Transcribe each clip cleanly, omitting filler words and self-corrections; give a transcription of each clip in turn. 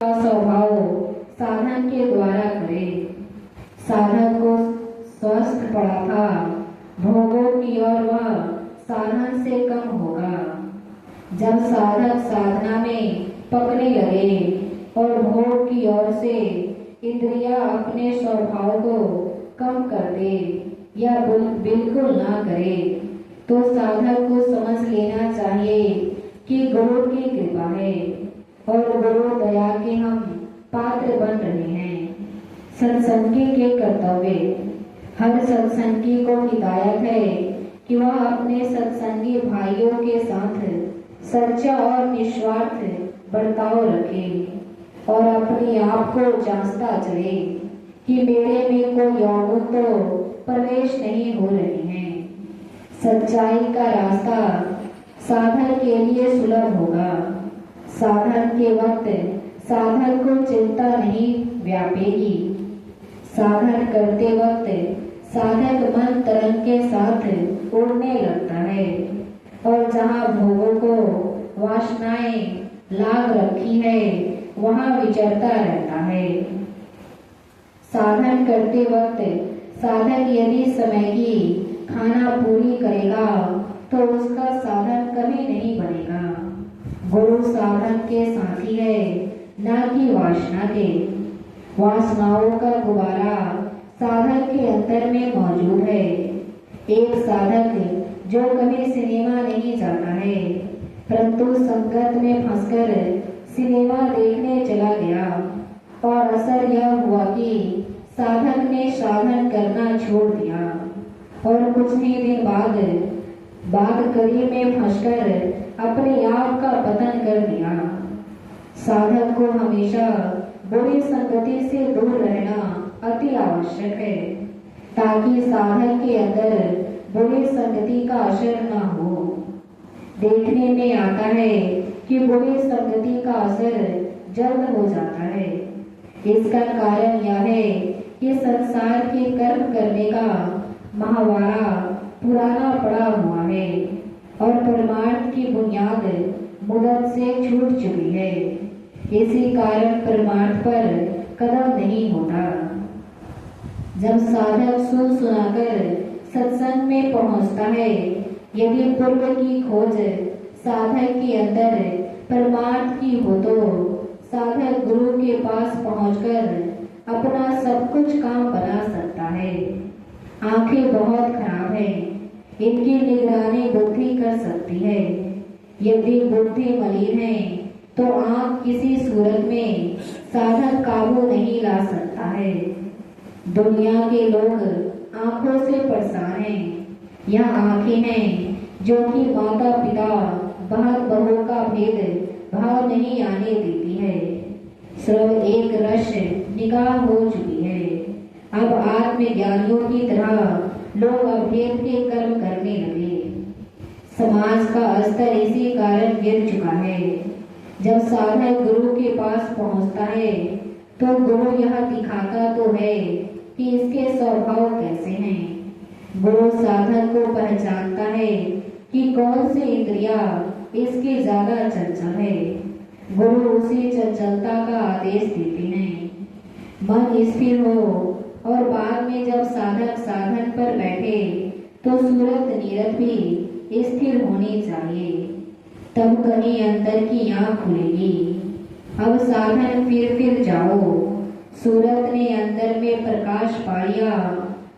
का स्वभाव साधन के द्वारा करे। साधक को स्वस्थ पड़ा था, भोगों की ओर वह साधन से कम होगा। जब साधक साधना में पकने लगे और भोग की ओर से इंद्रियां अपने स्वभाव को कम कर दे या बिल्कुल ना करे, तो साधक को समझ लेना चाहिए कि गुरु की कृपा है और गुरु दया के हम पात्र बन रहे हैं। सत्संगी के कर्तव्य। हर सत्संगी को हिदायत है कि वह अपने सत्संगी भाइयों के साथ सच्चा और निस्वार्थ बर्ताव रखे और अपने आप को जांचता चले कि मेरे में कोई अवगुण तो प्रवेश नहीं हो रहे हैं। सच्चाई का रास्ता साधन के लिए सुलभ होगा। साधन के वक्त साधन को चिंता नहीं व्यापेगी। साधन करते वक्त साधक मन तरंग के साथ उड़ने लगता है और जहाँ भोगों को वासनाएं लाग रखी है वहाँ विचरता रहता है। साधन करते वक्त साधक यदि समय की खाना पूरी करेगा तो उसका साधन कभी नहीं बनेगा। गुरु साधन के साथी है, न कि वासना के। वासनाओं का गुब्बारा साधक के अंतर में मौजूद है। एक साधक जो कभी सिनेमा नहीं जाता है, परंतु संगत में फंसकर सिनेमा देखने चला गया और असर यह हुआ कि साधक ने साधन करना छोड़ दिया और कुछ ही दिन बाद कड़ी में फंसकर अपने आप का पतन कर दिया। साधक को हमेशा बुरी संगति से दूर रहना अति आवश्यक है ताकि साधक के अंदर बुरी संगति का असर न हो। देखने में आता है कि बुरी संगति का असर जल्द हो जाता है। इसका कारण यह है कि संसार के कर्म करने का महावारा पुराना पड़ा हुआ है और परमार्थ की बुनियाद मुदत से छूट चुकी है। इसी कारण परमार्थ पर कदम नहीं होता। जब साधक सुन सुनाकर सत्संग में पहुंचता है, यदि पूर्व की खोज साधक के अंदर परमार्थ की हो तो साधक गुरु के पास पहुंचकर अपना सब कुछ काम बना सकता है। आंखें बहुत खराब है, इनकी निगरानी बुद्धि कर सकती है। यदि बुद्धि मलिन है तो आंख किसी सूरत में साधक काबू नहीं ला सकता है। दुनिया के लोग आंखों से परेशान हैं। यह आंखें हैं जो कि माता पिता बहन बहू का भेद भाव नहीं आने देती है। सर्व एक रस निगाह हो चुकी है। अब आत्मज्ञानियों की तरह लोग अभेद के कर्म करने लगे। समाज का स्तर इसी कारण गिर चुका है। जब साधक गुरु के पास पहुंचता है तो गुरु यह दिखाता तो है कि इसके स्वभाव कैसे हैं। गुरु साधक को पहचानता है कि कौन सी इंद्रियां इसकी ज्यादा चंचल है। गुरु उसी चंचलता का आदेश देते हैं। मन स्थिर हो और बाद में जब साधक साधन पर बैठे तो सूरत नीरत भी स्थिर होनी चाहिए, तब कहीं अंतर की आँख खुलेगी। अब साधन फिर जाओ। सूरत ने अंदर में प्रकाश पाया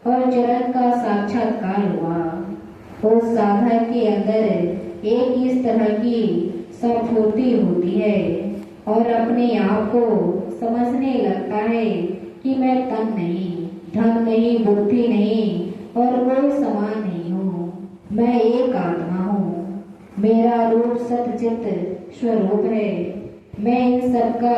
और चरण का साक्षात्कार हुआ। उस साधक के अंदर एक इस तरह की स्फूर्ति होती है और अपने आप को समझने लगता है कि मैं तन नहीं, धन नहीं, बुद्धि नहीं और कोई समान नहीं हूँ। मैं एक आत्मा हूँ। मेरा रूप सतचित स्वरूप है। मैं इन सब का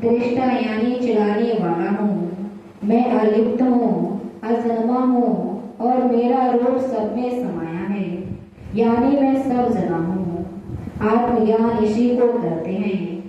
दृष्टा यानी चलाने वाला हूँ। मैं अलिप्त हूँ, अजन्मा हूँ और मेरा रूप सब में समाया है, यानी मैं सब जना हूँ। आत्मज्ञान इसी को कहते हैं।